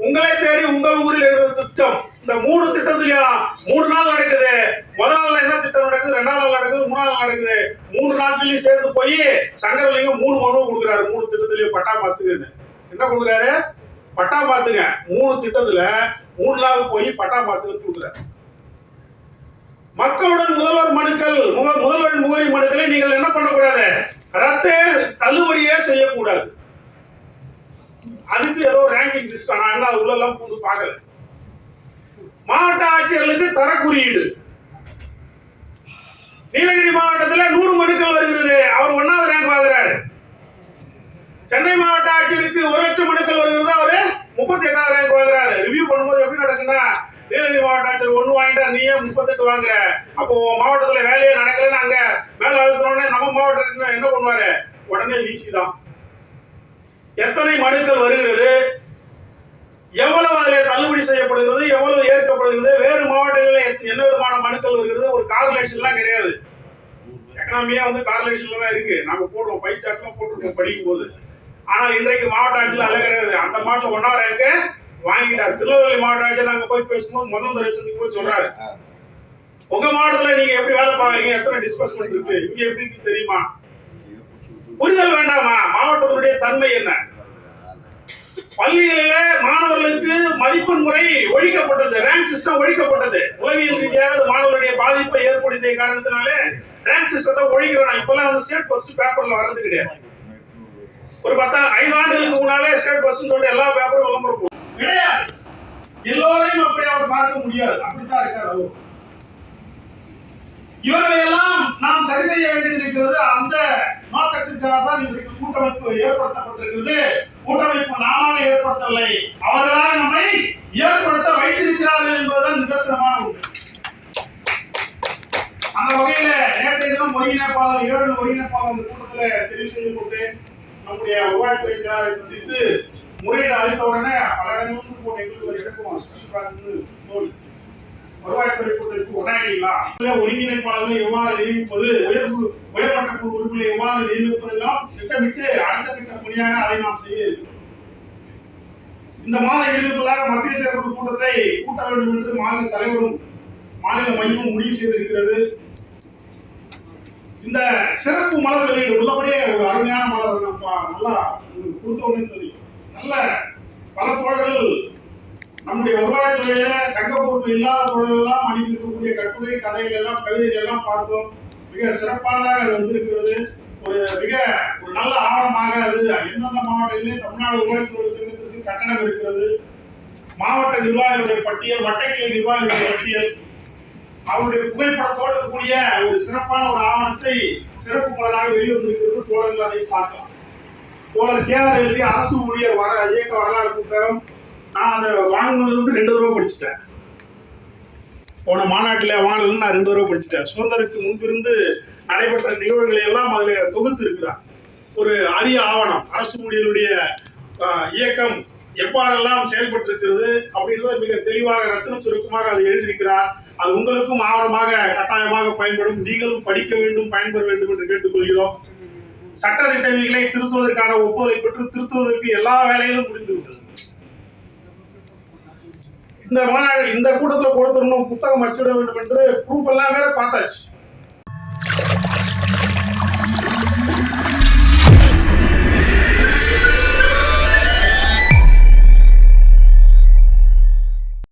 உங்களை தேடி உங்கள் ஊரில் இருக்கிற திட்டம். இந்த 3 திட்டத்திலையும் 3 நாள் நடக்குது. முதல் நாள் என்ன திட்டம் நடக்குது, 2ஆம் நாள் நடக்குது, 3ஆம் நாள் நடக்குது. 3 நாட்களையும் சேர்ந்து போய் சங்கரலிங்கம் 3 மனு கொடுக்குறாரு. 3 திட்டத்திலையும் பட்டா மாத்துங்கன்னு. என்ன கொடுக்குறாரு? பட்டா மாத்துங்க. 3 திட்டத்துல 3 நாள் போய் பட்டா மாத்துங்கன்னு கொடுக்குறாரு. மக்களுடன் முதல்வர் மனுக்கள், முதல்வரின் முகவரி மனுக்களை நீங்கள் என்ன பண்ணக்கூடாது, ரத்து தள்ளுபடியே செய்யக்கூடாது. அதுக்கு ஏதோ ரேங்கிங் சிஸ்டம், நான் அது உள்ள பூந்து பார்க்கல. மாவட்ட ஆட்சியர்களுக்கு தர குறியீடு. நீலகிரி மாவட்டத்தில் 100 மனுக்கள் வருகிறது, அவர் 1வது ரேங்க் வாங்குறாரு. சென்னை மாவட்ட ஆட்சியருக்கு 1,00,000 மனுக்கள் வருகிறது, அவரு 38வது ரேங்க் வாங்குறாரு. ரிவ்யூ பண்ணும்போது எப்படி நடக்குன்னா, நீலகிரி மாவட்ட ஆட்சியர் 1 வாங்கிட்டா நீயே 38 வாங்குற, அப்போ மாவட்டத்துல வேலையே நடக்கலன்னு அங்க மேல அழுத்தோடனே நம்ம மாவட்டத்துக்கு என்ன பண்ணுவாரு, உடனே வீசி தான். எத்தனை மனுக்கள் வருகிறது, எவ்வளவு அதில் தள்ளுபடி செய்யப்படுகிறது, எவ்வளவு ஏற்கப்படுகிறது, வேறு மாவட்டங்களில் என்ன விதமான மனுக்கள் வருகிறது, ஒரு கார்லேஷன்லாம் கிடையாது. எக்கனாமியா கார்லேஷன்ல தான் இருக்கு. நாம போடுவோம், பை சாட்லாம் போட்டுருக்கோம் படிக்கும் போது. ஆனால் இன்றைக்கு மாவட்ட ஆட்சியில் அதெல்லாம் கிடையாது. அந்த மாவட்டத்தில் 1ஆம் ரேங்க் வாங்கிட்டார். திருநெல்வேலி மாவட்ட ஆட்சியர் நாங்க போய் பேசும்போது முதல் தரிசனத்துக்கு போய் சொல்றாரு, உங்க மாவட்டத்துல நீங்க எப்படி வேலை பாக்குறீங்க, எத்தனை டிஸ்பர்ஸ்மெண்ட் இருக்கு, இங்க எப்படி இருக்கு தெரியுமா? புரிதல் வேண்டாமா? மாவட்டத்தினுடைய தன்மை என்ன? பள்ளிகளில மாணவர்களுக்கு மதிப்பெண் முறை ஒழிக்கப்பட்டது, ரேங்க் சிஸ்டம் ஒழிக்கப்பட்டது. உளவியல் ரீதியாக மாணவர்களுடைய பாதிப்பை ஏற்படுத்திய காரணத்தினாலே ரேங்க் சிஸ்டத்தை ஒழிக்கிறோம். இப்பெல்லாம் ஸ்டேட் ஃபர்ஸ்ட் பேப்பர்ல வர்றது கிடையாது. ஒரு 5 ஆண்டுகளுக்கு முன்னாலே ஸ்டேட் ஃபர்ஸ்ட் சொல்லிட்டு எல்லா பேப்பரும் விளம்பரம் கிடையாது. எல்லோரையும் அப்படி அவர் பார்க்க முடியாது. அப்படித்தான் இருக்காரு. இவர்களை எல்லாம் நாம் சரி செய்ய வேண்டியது இருக்கிறது. அந்த நோக்கத்திற்காக தான் இன்றைக்கு கூட்டமைப்பு ஏற்படுத்தப்பட்டிருக்கிறது. கூட்டமைப்பு நாம ஏற்படுத்தவில்லை, அவர்களாக நம்மை ஏற்படுத்த வைத்திருக்கிறார்கள் என்பதுதான் நிதர்சனமான உண்மை. அந்த வகையில நேற்றைய தினம் ஒருங்கிணைப்பாளர் 7 ஒருங்கிணைப்பாளர் அந்த கூட்டத்தில் தெரிவு செய்யப்பட்டு நம்முடைய வருவாய்த்துறை செயலாளரை சந்தித்து முறையீடு அளித்த உடனே பல இடங்களுக்கு போன எங்களுக்கு ஒரு இடக்கும் வருவாய்த்துறை கூட்டத்திற்கு உடனடிங்களா ஒருங்கிணைப்பாளர்கள் எவ்வாறு நியமிப்பது, உயர்மட்ட குழு உறுப்பினர்களை எவ்வாறு நியமிப்பதெல்லாம் திட்டமிட்டு அடுத்த திட்ட பணியாக அதை நாம் செய்ய இருக்கிறோம். இந்த மாத இறுதிக்குள்ளாக மத்திய செயற்குழு கூட்டத்தை கூட்ட வேண்டும் என்று மாநில தலைவரும் மாநில மையமும் முடிவு செய்திருக்கிறது. இந்த சிறப்பு மலர் வெளியீடு உள்ளபடியே ஒரு அருமையான மலர், நல்லா கொடுத்தவங்க தெரியும். நல்ல பல தோழர்கள் நம்முடைய வருவாய்த்துறையில சங்க பொறுப்பு இல்லாத தோழர்கள் எல்லாம் அனுப்பியிருக்கக்கூடிய கட்டுரை, கதைகள் எல்லாம், கவிதைகள் எல்லாம் பார்த்தோம். மிக சிறப்பானதாக அது வந்திருக்கிறது. ஒரு நல்ல ஆவணமாக அது எந்தெந்த மாவட்டங்களிலே தமிழ்நாடு வருவாய்த்துறை சங்கத்திற்கு கட்டணம் இருக்கிறது, மாவட்ட நிர்வாகிகளுடைய பட்டியல், வட்டக்கிளை நிர்வாகிகளுடைய பட்டியல், அவருடைய புகைப்படத்தோடு இருக்கக்கூடிய ஒரு சிறப்பான ஒரு ஆவணத்தை சிறப்பு மலராக வெளிவந்திருக்கிறது. தோழர்கள் அதை பார்க்கலாம். தோழர் கேஆர் எழுதிய அரசு ஊழியர் இயக்க வரலாறு புத்தகம் நான் அதை வாங்கினது 2 தடவை படிச்சுட்டேன். போன மாநாட்டில் வாங்கினது நான் 2 தடவை படிச்சுட்டேன். சுதந்திரத்துக்கு முன்பிருந்து நடைபெற்ற நிகழ்வுகளை எல்லாம் அதில் தொகுத்து இருக்கிறார். ஒரு அரிய ஆவணம். அரசு ஊழியருடைய இயக்கம் எவ்வாறெல்லாம் செயல்பட்டு இருக்கிறது அப்படின்றத மிக தெளிவாக ரத்தின சுருக்கமாக அதை எழுதியிருக்கிறார். அது உங்களுக்கும் ஆவணமாக கட்டாயமாக பயன்படும். நீங்களும் படிக்க வேண்டும், பயன்பெற வேண்டும் என்று கேட்டுக்கொள்கிறோம். சட்ட திட்ட விதிகளை திருத்துவதற்கான ஒப்புதலை பெற்று திருத்துவதற்கு எல்லா வேலைகளும் முடிந்துவிட்டது. இந்த மாநாடு இந்த கூட்டத்தில் கொடுத்துடணும், புத்தகம் அச்சிட வேண்டும் என்று ப்ரூஃப் எல்லாம் வேற பார்த்தாச்சு.